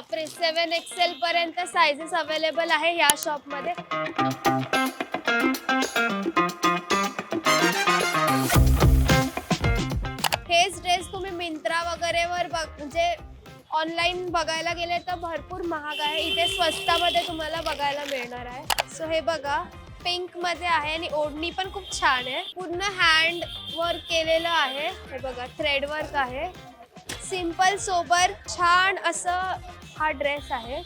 बापरे 7XL पर्यंत sizes available आहे या शॉप मध्ये. हेच ड्रेस तुम्ही मिंत्रा वगैरे वर म्हणजे ऑनलाईन बघायला गेले तर भरपूर महाग आहे. इथे स्वस्तामध्ये तुम्हाला बघायला मिळणार आहे. सो हे बघा पिंक मध्ये आहे आणि ओढणी पण खूप छान आहे. पूर्ण हँड वर्क केलेलं आहे. हे बघा थ्रेड वर्क आहे. सिंपल सोबर छान असं हा ड्रेस आहे.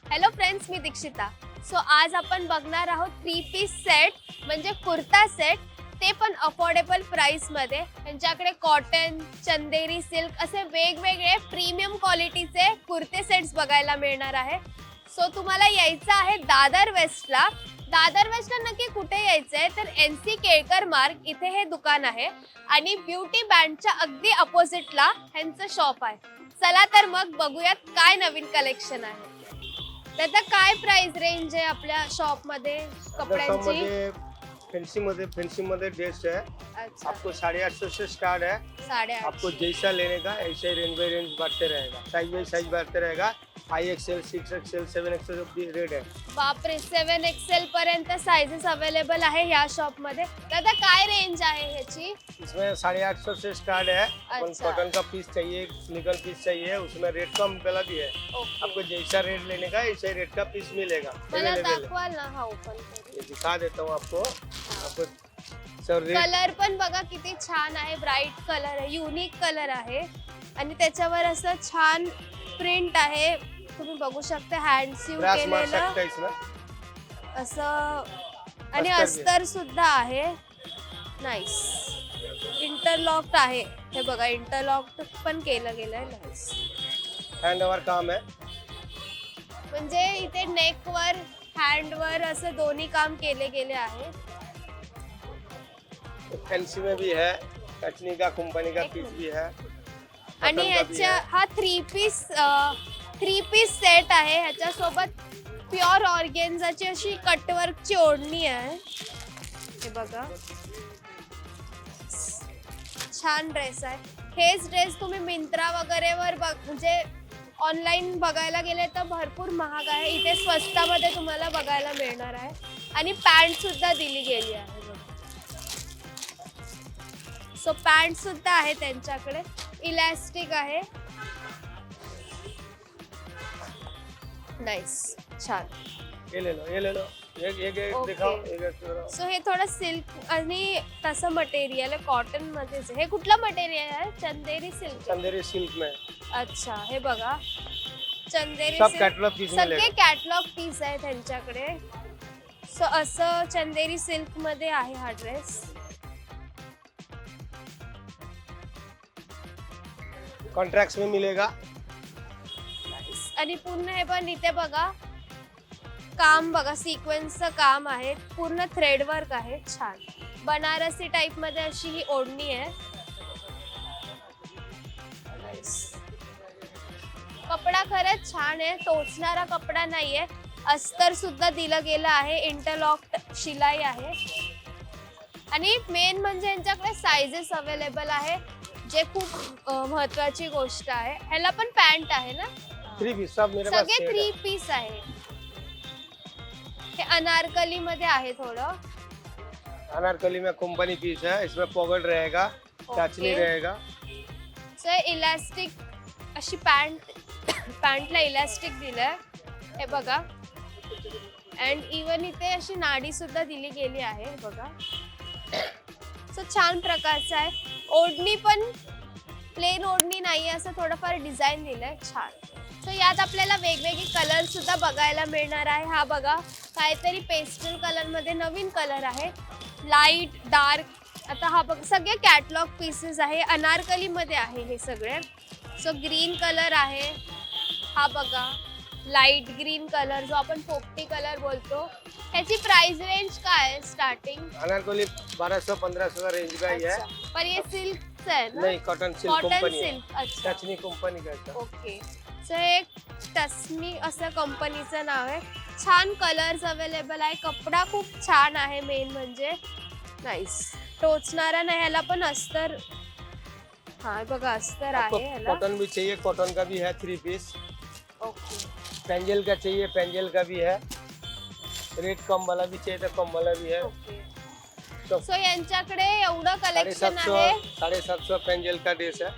हॅलो फ्रेंड्स, मी दीक्षिता. सो आज आपण बघणार आहोत 3 पीस सेट म्हणजे कुर्ता सेट, ते पण अफोर्डेबल प्राइस मध्ये. त्यांच्याकडे कॉटन, चंदेरी सिल्क असे वेगवेगळे प्रीमियम क्वालिटीचे कुर्ते सेट्स बघायला मिळणार आहे. सो तुम्हाला यायचं आहे दादर वेस्टला. दादर वेस्टला नक्की कुठे यायचंय तर NC केळकर मार्ग इथे हे दुकान आहे आणि ब्युटी बँडच्या अगदी अपोजिटला ह्यांचं शॉप आहे. चला तर मग बघूयात काय नवीन कलेक्शन आहे. त्याचा काय प्राइस रेंज आहे आपल्या शॉप मध्ये कपड्यांची? फैंसी मध्ये ड्रेस है. अच्छा, आपको 850 से स्टार्ट है. 850. आपको जैसा लेने का ऐसे रेंज बाई रेंज बढ़ते रहेगा, साइज बाई साइज बढ़ते रहेगा. 5XL, 6XL, 7XL रेट है. बापरे 7XL पर्यंत साइजेस अवेलेबल आहे या शॉप मध्ये. दादा काय रेंज आहे ह्याची? इसमें 850 से स्टार्ट है. अच्छा. कॉटन का पीस चाहिए, निकल पीस चाहिए, उसमें रेट कम पहला भी है. ओके. आपको जैसा रेट लेने का ऐसे रेट का पीस मिलेगा. मला Available है. दाखवाल ना हा ओपन करून? ये दिखा देता हूँ आपको. आपको सर रेट कलर पण बघा किती छान आहे. ब्राईट कलर आहे, युनिक कलर आहे आणि त्याच्यावर असं छान प्रिंट आहे. तुम्ही बघू शकता हँड सीव ब्रास मार केलेलं सकता है इसमें. असं आणि अस्तर अस्तर सुद्धा आहे. नाईस. इंटरलॉक्ड आहे. हे बघा इंटरलॉक्ड पण केलं गेलंय. नाईस. हैंड ओवर काम है. म्हणजे इथे नेकवर हँडवर असं दोन्ही काम केले गेले आहे. फैंसी में भी है, कचनी का कंपनी का एक पीस मिनट. भी है. आणि कॉटन का भी ह्याच्या है. हा 3 पीस सेट आहे. ह्याच्यासोबत प्युअर ऑर्गेन्झाची अशी कटवर्कची ओढणी आहे. हे बघा छान ड्रेस आहे. हेच ड्रेस तुम्ही मिंत्रा वगैरे वर म्हणजे ऑनलाईन बघायला गेले तर भरपूर महाग आहे. इथे स्वस्तामध्ये तुम्हाला बघायला मिळणार आहे. आणि पॅन्ट सुद्धा दिली गेली आहे. सो पॅन्ट सुद्धा आहे त्यांच्याकडे. इलास्टिक आहे. नाइस, छान. ये ले लो, ये ले लो. एक Okay. दिखाओ, एक दिखाओ. सो हे थोडं सिल्क आणि तसं मटेरियल आहे. कॉटन मध्येच आहे. हे कुठलं मटेरियल आहे? चंदेरी सिल्क. चंदेरी सिल्क में अच्छा, हे बघा चंदेरी सब सिल्क. कैटलॉग पीस सगळे मिलेगा. कॅटलॉग पीस आहे त्यांच्याकडे. सो असं चंदेरी सिल्क मध्ये आहे हा ड्रेस. कॉन्ट्रैक्ट्स में मिलेगा. आणि पूर्ण हे पण इथे बघा काम बघा, सिक्वेन्सचं काम आहे. पूर्ण थ्रेड वर्क आहे. छान बनारसी टाइप मध्ये अशी ही ओढणी आहे. कपडा खरंच छान आहे. टोचणारा कपडा नाहीये. अस्तर सुद्धा दिलं गेलं आहे. इंटरलॉक्ड शिलाई आहे. आणि मेन म्हणजे यांच्याकडे साइजेस अवेलेबल आहे, जे खूप महत्वाची गोष्ट आहे. ह्याला पण पॅन्ट आहे ना? 3 पीस सब मेरे पास सगळे सेट है. 3 पीस आहे. हे अनारकली मध्ये आहे थोडं. अनारकली में कंपनी पीस है. इसमें पॉकेट रहेगा, चाचनी रहेगा. सो इलास्टिक अशी पॅन्टला इलास्टिक दिलंय. हे बघा. अँड इवन इथे अशी नाडी सुद्धा दिली गेली आहे. हे बघा. सो छान प्रकारचं आहे. ओढणी पण प्लेन ओढणी नाही, असं थोडंफार डिझाईन दिलंय. छान. सो यात आपल्याला वेगवेगळे कलर सुद्धा बघायला मिळणार आहे. हा बघा काहीतरी पेस्टल कलर मध्ये नवीन कलर आहे. Light, dark. आता हा बघ सगळे कॅटलॉग पीसेस आहे. अनारकली मध्ये आहे हे सगळे. सो ग्रीन कलर आहे. हा बघा लाईट ग्रीन कलर, जो आपण पोपटी कलर बोलतो. ह्याची प्राइस रेंज काय आहे स्टार्टिंग? अनारकली 1200-1500 का रेंज का ही है. पर ये सिल्क है ना? नहीं, कॉटन सिल्क कॉटन कंपनी है. सिल्क. अच्छा, चाचनी कंपनी का है. ओके. सो एक टस्मी असं कंपनीचं नाव आहे. छान कलर्स अवेलेबल आहे. कपडा खूप छान आहे. मेन म्हणजे नाईस. टोचणारा नाही. ह्याला पण अस्तर. हा बघा अस्तर आपको आहे ह्याला. कॉटन भी चाहिए, कॉटन का भी है 3 पीस. ओके पेंजल का चाहिए पेंजल का भी है, रेड कम वाला भी चाहिए तो कम वाला भी है। ओके तो सो यांच्याकडे एवढं कलेक्शन आहे 750 पेंजल का ड्रेस है।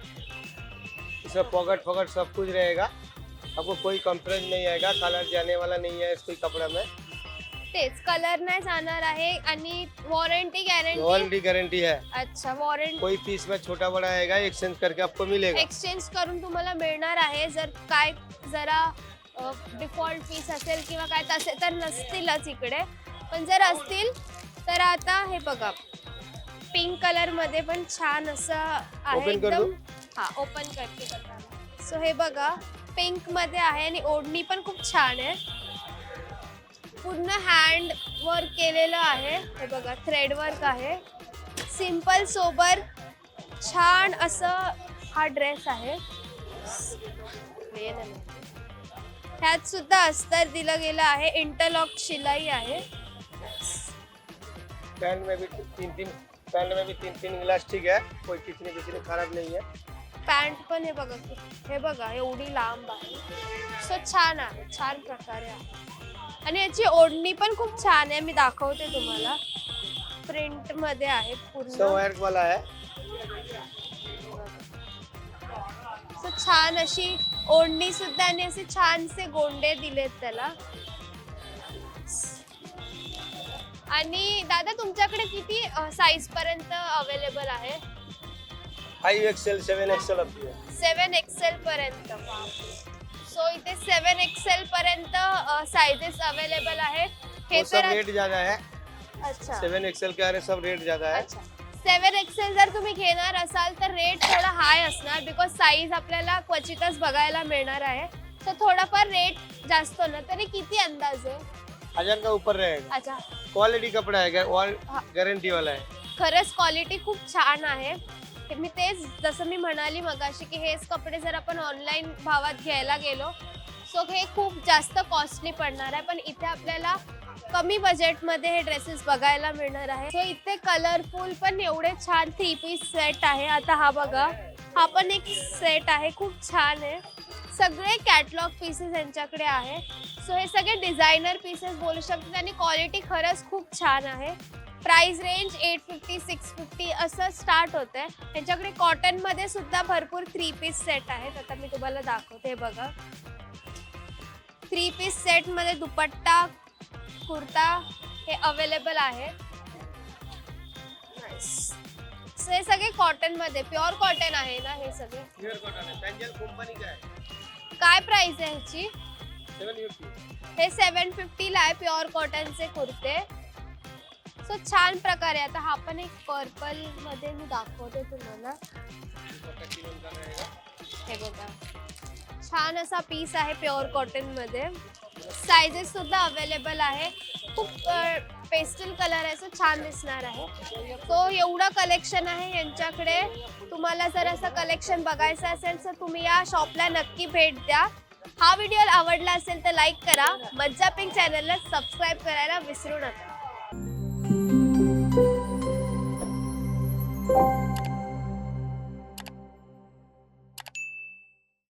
इसमें पॉकेट फॉकेट सब कुछ रहेगा, आपको कोई कंप्लेंट नहीं आएगा, कलर जाने वाला नहीं है इस कोई कपड़ा में। तेच कलर नाही जाणार आहे आणि वॉरंटी गॅरंटी वारंटी गारंटी है, अच्छा वॉरंटी कोई पीस में छोटा बड़ा आएगा एक्सचेंज करके आपको मिलेगा। एक्सचेंज करून तुम्हाला मिळणार आहे जर काय जरा डिफॉल्ट पीस असेल किंवा काय तसे तर नसतीलच इकडे, पण जर असतील तर आता हे बघा पिंक कलर मध्ये पण छान असं आहे Open कर एकदम दूं? हा ओपन करते बघा। सो हे बघा पिंक मध्ये आहे आणि ओढणी पण खूप छान आहे, पूर्ण हँड वर्क केलेलं आहे, हे बघा थ्रेड वर्क आहे, सिंपल सोबर छान असं हा ड्रेस आहे। ह्यात सुद्धा अस्तर दिलं गेलं आहे, इंटरलॉक शिलाई आहे। पैंट में भी तीन तीन इलास्टिक है, कोई किचने किचने खराब नहीं है। पॅन्ट पण हे बघा एवढी लांब आहे, सो छान आहे, छान प्रकारे आहे आणि याची ओढणी पण खूप छान आहे, मी दाखवते तुम्हाला, प्रिंट मध्ये आहे पूर्ण, वर्क वाला है। सो छान अशी ओढणी सुद्धा आणि असे छानसे गोंडे दिलेत त्याला। आणि दादा तुमच्याकडे किती साईज पर्यंत अवेलेबल आहे? 5 XL 7 XL अभी है। 7 XL पर्यंत। सो इथे 7 XL पर्यंत साइजेस अवेलेबल आहे। हे वो सब तर रेट ज्यादा है, अच्छा 7 XL के सब रेट ज्यादा है। अच्छा 7 XL जर तुम्ही घेणार असाल तर रेट थोडा हाय असणार, बिकॉज साईज आपल्याला क्वचितच बघायला मिळणार आहे, तर थोडाफार रेट जास्त होणार। तरी किती अंदाज आहे? 1000 का ऊपर रहेगा। अच्छा क्वालिटी कपड़ा है, हाँ। गारंटी वाला है। खरंच क्वालिटी खूप छान आहे। मी तेच जसं मी म्हणाली मगाशी की हेच कपडे जर आपण ऑनलाईन भावात घ्यायला गेलो सो हे खूप जास्त कॉस्टली पडणार आहे, पण इथे आपल्याला कमी बजेटमध्ये हे ड्रेसेस बघायला मिळणार आहे। सो इथे कलरफुल पण एवढे छान 3 पीस सेट आहे। आता हा बघा, हा पण एक सेट आहे, खूप छान आहे, सगळे कॅटलॉग पीसेस यांच्याकडे आहे। सो हे सगळे डिझायनर पीसेस बोलू शकतात आणि क्वालिटी खरंच खूप छान आहे। प्राइस रेंज 850 650 असं स्टार्ट होत आहे। त्यांच्याकडे कॉटन मध्ये सुद्धा भरपूर 3 पीस सेट आहेत, आता मी तुम्हाला दाखवते बघा। 3 पीस सेट मध्ये दुपट्टा कुर्ता हे अवेलेबल आहे। सो हे सगळे कॉटन मध्ये, प्युअर कॉटन आहे ना हे सगळे? प्योर कॉटन है, पेंजल कंपनी का है। काय प्राइस आहे ह्याची? 750। हे 750 ला आहे प्युअर कॉटनचे कुर्ते। सो छान प्रकारे, आता हा पण एक पर्पल मध्ये मी दाखवते तुम्हाला, हे बघा छान असा पीस आहे प्युअर कॉटन मध्ये, साइजेस सुद्धा अवेलेबल आहे, खूप पेस्टल कलर आहे, सो छान दिसणार आहे। तो एवढं कलेक्शन आहे यांच्याकडे, तुम्हाला जर असं कलेक्शन बघायचं असेल तर तुम्ही या शॉपला नक्की भेट द्या। हा व्हिडिओ आवडला असेल तर लाईक करा, मज्जा पिंक चॅनलला सबस्क्राईब करायला विसरू नका।